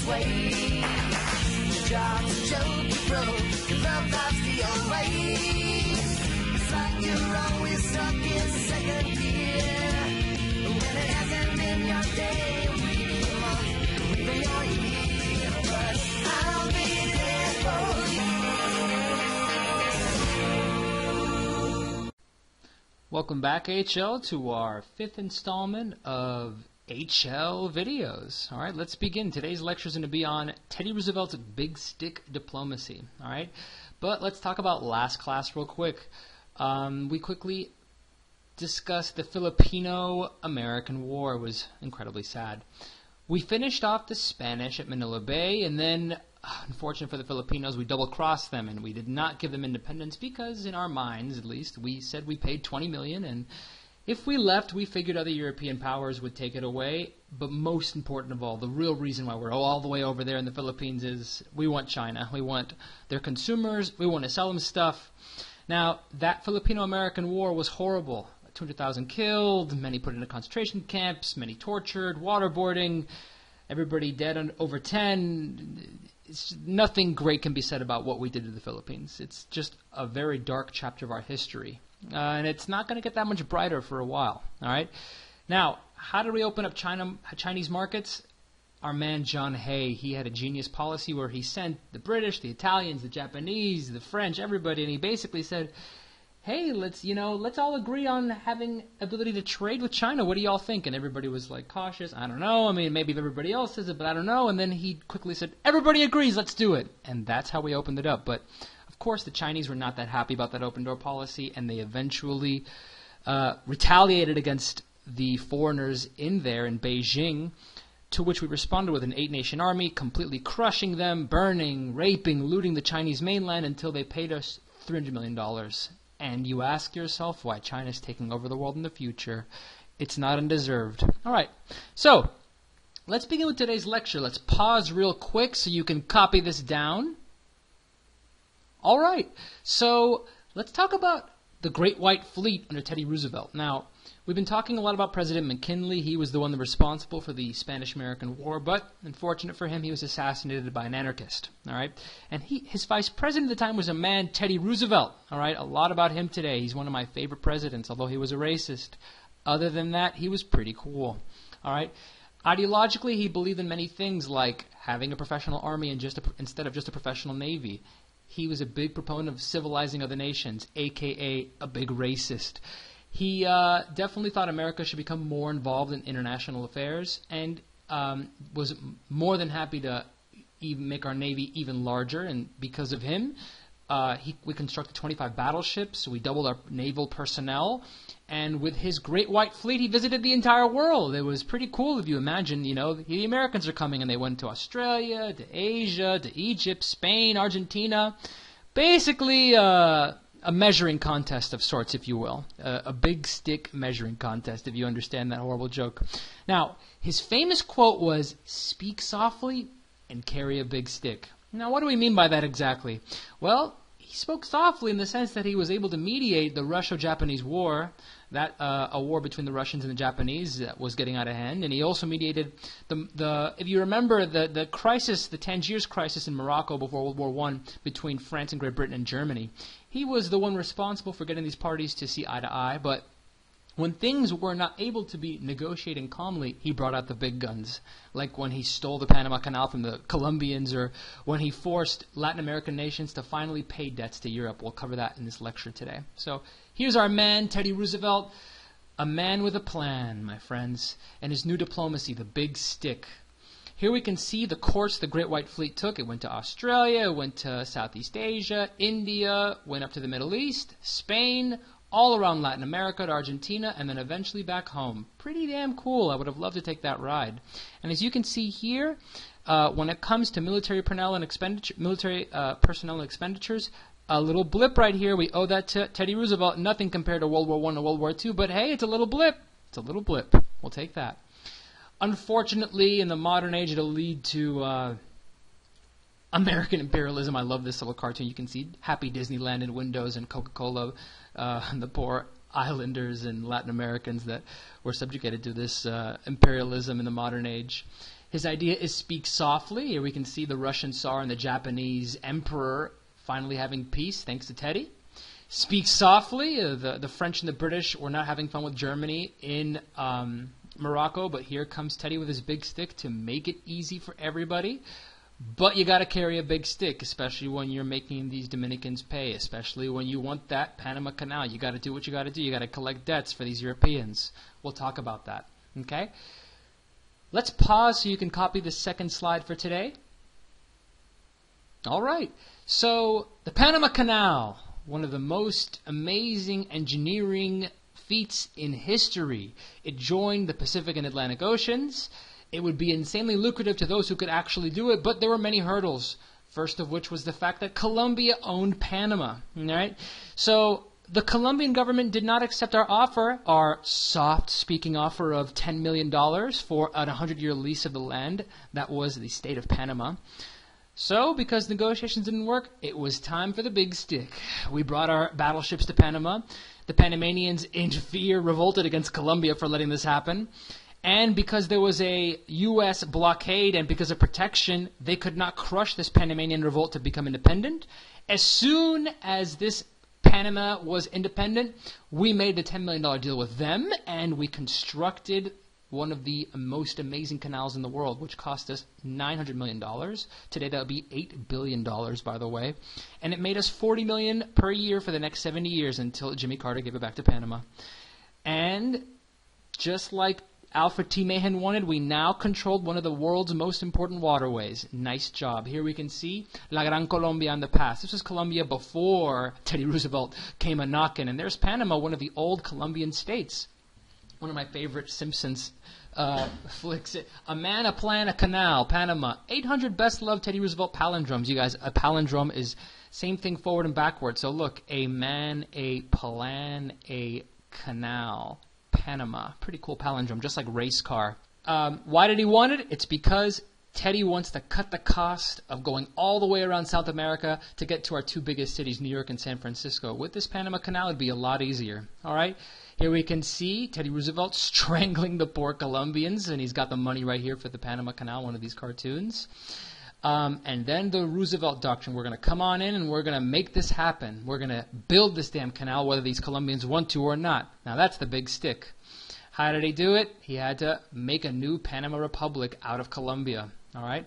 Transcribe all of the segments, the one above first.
sway. Your job's a joke, you broke, your love life's the old way. It's like you're always stuck in second gear. When it hasn't been your day, or maybe your month, or even your year. But I'll be there for you. Welcome back, HL, to our 5th installment of HL videos. All right, let's begin. Today's lecture is going to be on Teddy Roosevelt's big stick diplomacy. All right, but let's talk about last class real quick. We quickly discussed the Filipino-American War. It was incredibly sad. We finished off the Spanish at Manila Bay, and then, unfortunately for the Filipinos, we double-crossed them, and we did not give them independence because, in our minds at least, we said we paid $20 million, and if we left, we figured other European powers would take it away. But most important of all, the real reason why we're all the way over there in the Philippines is we want China. We want their consumers. We want to sell them stuff. Now, that Filipino-American War was horrible. 200,000 killed, many put into concentration camps, many tortured, waterboarding, everybody dead over 10. Nothing great can be said about what we did to the Philippines. It's just a very dark chapter of our history. And it's not going to get that much brighter for a while. All right. Now, how did we open up Chinese markets? Our man John Hay, he had a genius policy where he sent the British, the Italians, the Japanese, the French, everybody, and he basically said, "Hey, let's all agree on having ability to trade with China. What do y'all think?" And everybody was like cautious. I don't know. I mean, maybe if everybody else says it, but I don't know. And then he quickly said, "Everybody agrees. Let's do it." And that's how we opened it up. But of course, the Chinese were not that happy about that open door policy, and they eventually retaliated against the foreigners in there in Beijing, to which we responded with an 8-nation army, completely crushing them, burning, raping, looting the Chinese mainland until they paid us $300 million. And you ask yourself why China's taking over the world in the future. It's not undeserved. All right, so let's begin with today's lecture. Let's pause real quick so you can copy this down. All right, so let's talk about the Great White Fleet under Teddy Roosevelt. Now, we've been talking a lot about President McKinley. He was the one responsible for the Spanish-American War, but unfortunate for him, he was assassinated by an anarchist. All right, and his vice president at the time was a man, Teddy Roosevelt. All right, a lot about him today. He's one of my favorite presidents, although he was a racist. Other than that, he was pretty cool. All right. Ideologically, he believed in many things like having a professional army instead of just a professional navy. He was a big proponent of civilizing other nations, a.k.a. a big racist. He definitely thought America should become more involved in international affairs and was more than happy to even make our Navy even larger. And because of him, we constructed 25 battleships. We doubled our naval personnel. And with his Great White Fleet, he visited the entire world. It was pretty cool if you imagine, the Americans are coming, and they went to Australia, to Asia, to Egypt, Spain, Argentina. Basically, a measuring contest of sorts, if you will. A big stick measuring contest, if you understand that horrible joke. Now, his famous quote was, "Speak softly and carry a big stick." Now, what do we mean by that exactly? Well, he spoke softly in the sense that he was able to mediate the Russo-Japanese War, a war between the Russians and the Japanese that was getting out of hand, and he also mediated if you remember the crisis, the Tangiers crisis in Morocco before World War I between France and Great Britain and Germany. He was the one responsible for getting these parties to see eye to eye, but when things were not able to be negotiating calmly, he brought out the big guns, like when he stole the Panama Canal from the Colombians, or when he forced Latin American nations to finally pay debts to Europe. We'll cover that in this lecture today. So here's our man, Teddy Roosevelt, a man with a plan, my friends, and his new diplomacy, the big stick. Here we can see the course the Great White Fleet took. It went to Australia, it went to Southeast Asia, India, went up to the Middle East, Spain, all around Latin America to Argentina, and then eventually back home. Pretty damn cool. I would have loved to take that ride. And as you can see here, when it comes to military personnel and expenditures, a little blip right here. We owe that to Teddy Roosevelt. Nothing compared to World War I and World War II, but hey, it's a little blip. It's a little blip. We'll take that. Unfortunately, in the modern age, it'll lead to American imperialism. I love this little cartoon. You can see Happy Disneyland in windows and Coca-Cola, the poor islanders and Latin Americans that were subjugated to this imperialism in the modern age. His idea is speak softly. Here we can see the Russian Tsar and the Japanese Emperor finally having peace, thanks to Teddy. Speak softly. The French and the British were not having fun with Germany in Morocco, but here comes Teddy with his big stick to make it easy for everybody. But you got to carry a big stick, especially when you're making these Dominicans pay, especially when you want that Panama Canal. You got to do what you got to do. You got to collect debts for these Europeans. We'll talk about that. Okay? Let's pause so you can copy the second slide for today. All right. So, the Panama Canal, one of the most amazing engineering feats in history. It joined the Pacific and Atlantic Oceans. It would be insanely lucrative to those who could actually do it, but there were many hurdles. First of which was the fact that Colombia owned Panama. All right? So, the Colombian government did not accept our offer, our soft-speaking offer of $10 million for a 100-year lease of the land. That was the state of Panama. So, because negotiations didn't work, it was time for the big stick. We brought our battleships to Panama. The Panamanians, in fear, revolted against Colombia for letting this happen. And because there was a U.S. blockade and because of protection, they could not crush this Panamanian revolt to become independent. As soon as this Panama was independent, we made the $10 million deal with them, and we constructed one of the most amazing canals in the world, which cost us $900 million. Today that would be $8 billion, by the way. And it made us $40 million per year for the next 70 years until Jimmy Carter gave it back to Panama. And just like Alfred T. Mahan wanted, we now controlled one of the world's most important waterways. Nice job. Here we can see La Gran Colombia in the past. This was Colombia before Teddy Roosevelt came a-knocking. And there's Panama, one of the old Colombian states. One of my favorite Simpsons flicks. A man, a plan, a canal, Panama. 800 best-loved Teddy Roosevelt palindromes. You guys, a palindrome is same thing forward and backward. So look, a man, a plan, a canal. Panama. Pretty cool palindrome, just like race car. Why did he want it? It's because Teddy wants to cut the cost of going all the way around South America to get to our two biggest cities, New York and San Francisco. With this Panama Canal, it'd be a lot easier. All right? Here we can see Teddy Roosevelt strangling the poor Colombians, and he's got the money right here for the Panama Canal, one of these cartoons. And then the Roosevelt Doctrine. We're going to come on in and we're going to make this happen. We're going to build this damn canal whether these Colombians want to or not. Now that's the big stick. How did he do it? He had to make a new Panama Republic out of Colombia. All right?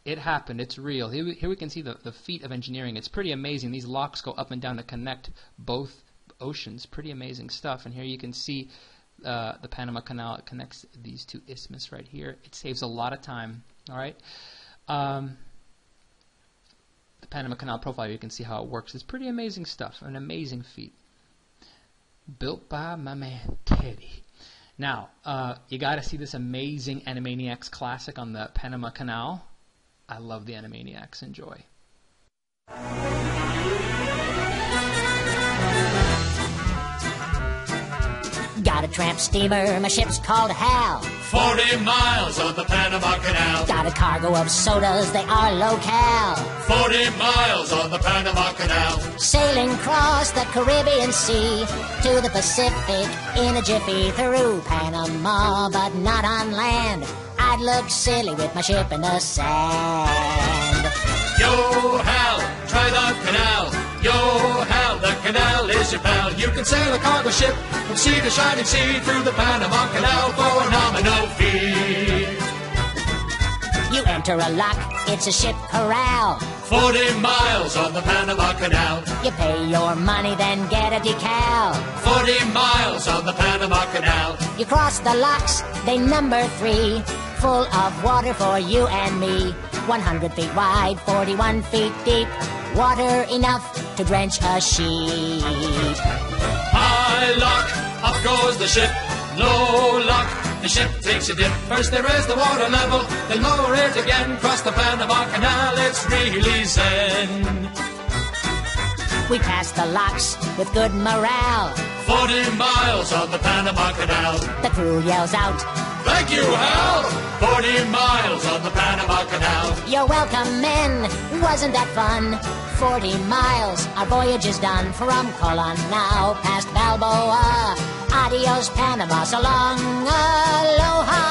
It happened. It's real. Here we can see the feat of engineering. It's pretty amazing. These locks go up and down to connect both oceans. Pretty amazing stuff. And here you can see the Panama Canal. It connects these two isthmus right here. It saves a lot of time. All right? The Panama Canal profile, you can see how it works. It's pretty amazing stuff. An amazing feat. Built by my man, Teddy. Now, you got to see this amazing Animaniacs classic on the Panama Canal. I love the Animaniacs. Enjoy. Got a tramp steamer, my ship's called Hal. 40 miles on the Panama Canal. Got a cargo of sodas, they are locale. 40 miles on the Panama Canal. Sailing across the Caribbean Sea to the Pacific in a jiffy through Panama, but not on land. I'd look silly with my ship in the sand. Yo, Hal, try the canal. Yo, Hal, the canal is your pal. You can sail a cargo ship from sea to shining sea through the Panama Canal for a nominal fee. You enter a lock, it's a ship corral. 40 miles on the Panama Canal. You pay your money, then get a decal. 40 miles on the Panama Canal. You cross the locks, they number 3, full of water for you and me. 100 feet wide, 41 feet deep. Water enough to drench a sheet. High lock, up goes the ship. Low lock, the ship takes a dip. First there is the water level, then lower it again. Cross the Panama Canal, it's really zen. We pass the locks with good morale. 40 miles on the Panama Canal. The crew yells out, Thank you, Hal! 40 miles on the Panama Canal. You're welcome, men. Wasn't that fun? 40 miles, our voyage is done. From Colon now, past Balboa. Adios, Panama, so long, aloha.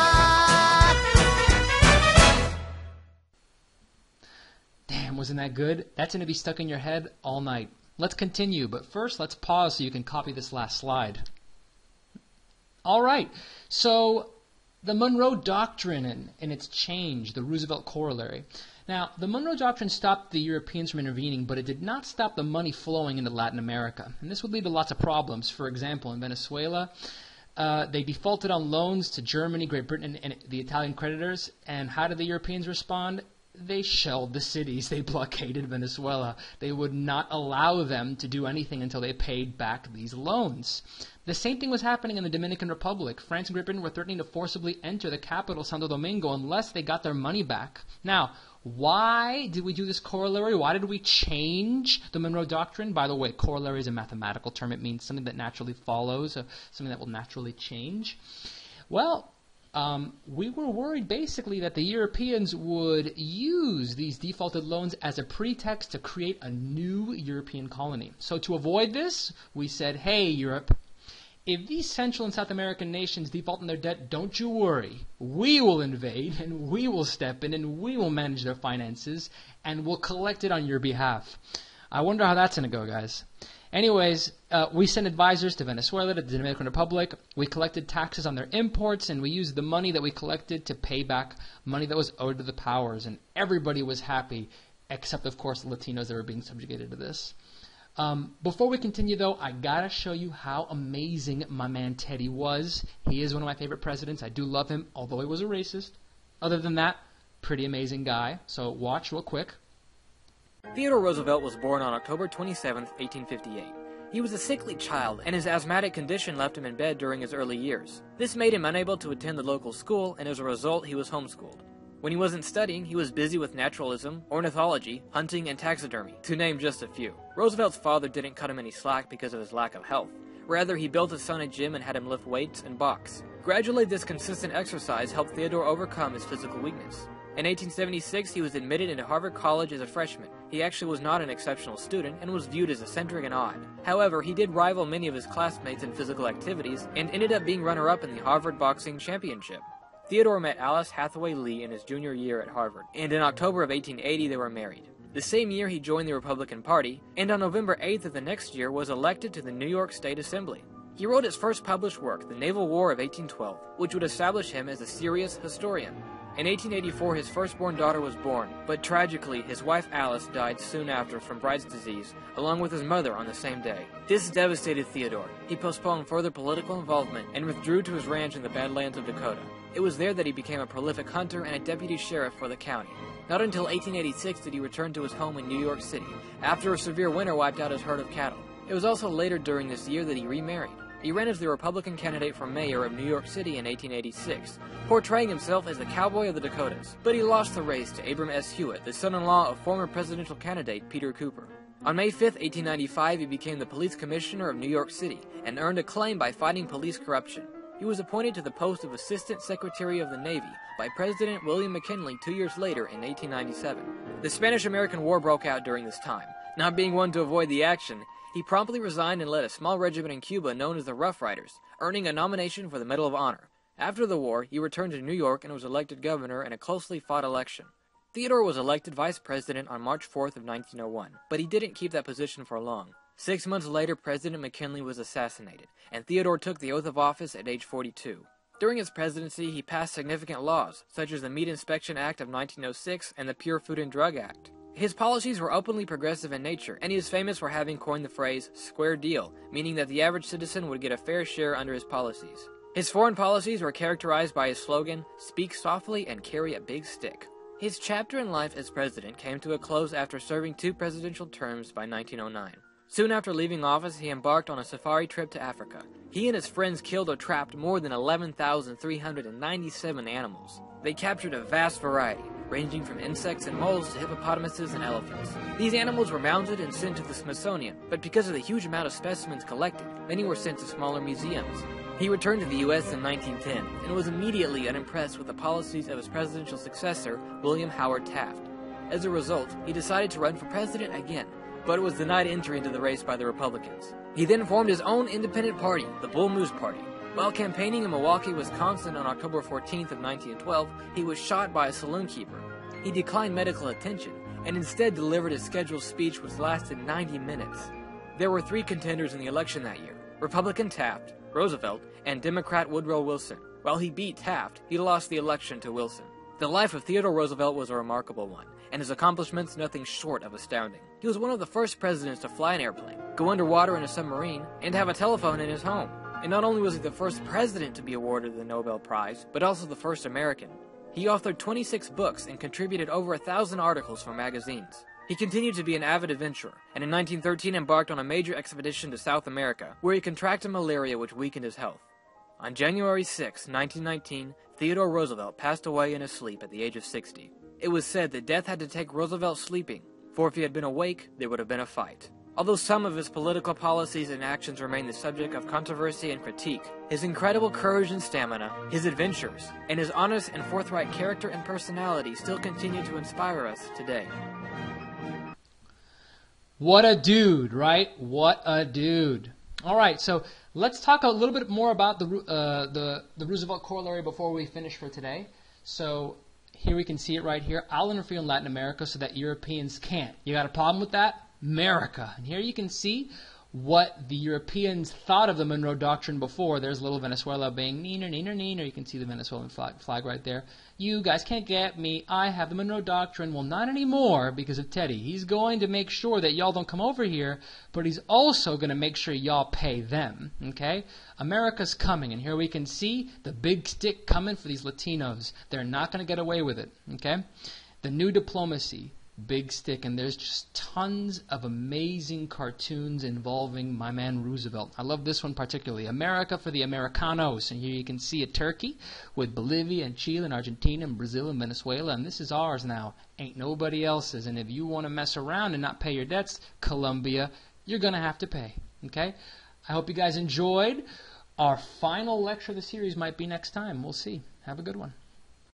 Wasn't that good? That's going to be stuck in your head all night. Let's continue, but first let's pause so you can copy this last slide. All right, so the Monroe Doctrine and its change, the Roosevelt corollary. Now, the Monroe Doctrine stopped the Europeans from intervening, but it did not stop the money flowing into Latin America. And this would lead to lots of problems. For example, in Venezuela, they defaulted on loans to Germany, Great Britain, and the Italian creditors. And how did the Europeans respond? They shelled the cities. They blockaded Venezuela. They would not allow them to do anything until they paid back these loans. The same thing was happening in the Dominican Republic. France and Great Britain were threatening to forcibly enter the capital, Santo Domingo, unless they got their money back. Now, why did we do this corollary? Why did we change the Monroe Doctrine? By the way, corollary is a mathematical term. It means something that naturally follows, something that will naturally change. Well, we were worried basically that the Europeans would use these defaulted loans as a pretext to create a new European colony. So to avoid this, we said, hey, Europe, if these Central and South American nations default on their debt, don't you worry. We will invade, and we will step in, and we will manage their finances, and we'll collect it on your behalf. I wonder how that's going to go, guys. Anyways, we sent advisors to Venezuela, to the Dominican Republic. We collected taxes on their imports, and we used the money that we collected to pay back money that was owed to the powers. And everybody was happy, except, of course, the Latinos that were being subjugated to this. Before we continue, though, I gotta show you how amazing my man Teddy was. He is one of my favorite presidents. I do love him, although he was a racist. Other than that, pretty amazing guy. So watch real quick. Theodore Roosevelt was born on October 27, 1858. He was a sickly child, and his asthmatic condition left him in bed during his early years. This made him unable to attend the local school, and as a result, he was homeschooled. When he wasn't studying, he was busy with naturalism, ornithology, hunting, and taxidermy, to name just a few. Roosevelt's father didn't cut him any slack because of his lack of health. Rather, he built his son a gym and had him lift weights and box. Gradually, this consistent exercise helped Theodore overcome his physical weakness. In 1876, he was admitted into Harvard College as a freshman. He actually was not an exceptional student and was viewed as eccentric and odd. However, he did rival many of his classmates in physical activities and ended up being runner-up in the Harvard Boxing Championship. Theodore met Alice Hathaway Lee in his junior year at Harvard, and in October of 1880 they were married. The same year he joined the Republican Party, and on November 8th of the next year was elected to the New York State Assembly. He wrote his first published work, The Naval War of 1812, which would establish him as a serious historian. In 1884 his firstborn daughter was born, but tragically his wife Alice died soon after from Bright's disease, along with his mother on the same day. This devastated Theodore. He postponed further political involvement and withdrew to his ranch in the Badlands of Dakota. It was there that he became a prolific hunter and a deputy sheriff for the county. Not until 1886 did he return to his home in New York City, after a severe winter wiped out his herd of cattle. It was also later during this year that he remarried. He ran as the Republican candidate for mayor of New York City in 1886, portraying himself as the cowboy of the Dakotas, but he lost the race to Abram S. Hewitt, the son-in-law of former presidential candidate Peter Cooper. On May 5, 1895, he became the police commissioner of New York City and earned acclaim by fighting police corruption. He was appointed to the post of Assistant Secretary of the Navy by President William McKinley 2 years later in 1897. The Spanish-American War broke out during this time. Not being one to avoid the action, he promptly resigned and led a small regiment in Cuba known as the Rough Riders, earning a nomination for the Medal of Honor. After the war, he returned to New York and was elected governor in a closely fought election. Theodore was elected vice president on March 4th of 1901, but he didn't keep that position for long. 6 months later, President McKinley was assassinated, and Theodore took the oath of office at age 42. During his presidency, he passed significant laws, such as the Meat Inspection Act of 1906 and the Pure Food and Drug Act. His policies were openly progressive in nature, and he is famous for having coined the phrase, square deal, meaning that the average citizen would get a fair share under his policies. His foreign policies were characterized by his slogan, speak softly and carry a big stick. His chapter in life as president came to a close after serving 2 presidential terms by 1909. Soon after leaving office, he embarked on a safari trip to Africa. He and his friends killed or trapped more than 11,397 animals. They captured a vast variety, ranging from insects and moles to hippopotamuses and elephants. These animals were mounted and sent to the Smithsonian, but because of the huge amount of specimens collected, many were sent to smaller museums. He returned to the U.S. in 1910 and was immediately unimpressed with the policies of his presidential successor, William Howard Taft. As a result, he decided to run for president again, but was denied entry into the race by the Republicans. He then formed his own independent party, the Bull Moose Party. While campaigning in Milwaukee, Wisconsin on October 14th of 1912, he was shot by a saloon keeper. He declined medical attention, and instead delivered a scheduled speech which lasted 90 minutes. There were 3 contenders in the election that year: Republican Taft, Roosevelt, and Democrat Woodrow Wilson. While he beat Taft, he lost the election to Wilson. The life of Theodore Roosevelt was a remarkable one, and his accomplishments nothing short of astounding. He was one of the first presidents to fly an airplane, go underwater in a submarine, and have a telephone in his home. And not only was he the first president to be awarded the Nobel Prize, but also the first American. He authored 26 books and contributed over 1,000 articles for magazines. He continued to be an avid adventurer, and in 1913 embarked on a major expedition to South America, where he contracted malaria which weakened his health. On January 6, 1919, Theodore Roosevelt passed away in his sleep at the age of 60. It was said that death had to take Roosevelt sleeping, for if he had been awake, there would have been a fight. Although some of his political policies and actions remain the subject of controversy and critique, his incredible courage and stamina, his adventures, and his honest and forthright character and personality still continue to inspire us today. What a dude, right? What a dude. All right, so let's talk a little bit more about the Roosevelt corollary before we finish for today. So here we can see it right here. I'll interfere in Latin America so that Europeans can't. You got a problem with that? America. And here you can see what the Europeans thought of the Monroe Doctrine before. There's little Venezuela being neener, neener, neener. You can see the Venezuelan flag right there. You guys can't get me. I have the Monroe Doctrine. Well, not anymore because of Teddy. He's going to make sure that y'all don't come over here, but he's also going to make sure y'all pay them. Okay? America's coming, and here we can see the big stick coming for these Latinos. They're not going to get away with it. Okay? The new diplomacy. Big stick, and there's just tons of amazing cartoons involving my man Roosevelt. I love this one particularly. America for the Americanos, and here you can see a turkey with Bolivia and Chile and Argentina and Brazil and Venezuela, and this is ours now. Ain't nobody else's, and if you want to mess around and not pay your debts, Colombia, you're going to have to pay. Okay? I hope you guys enjoyed. Our final lecture of the series might be next time. We'll see. Have a good one.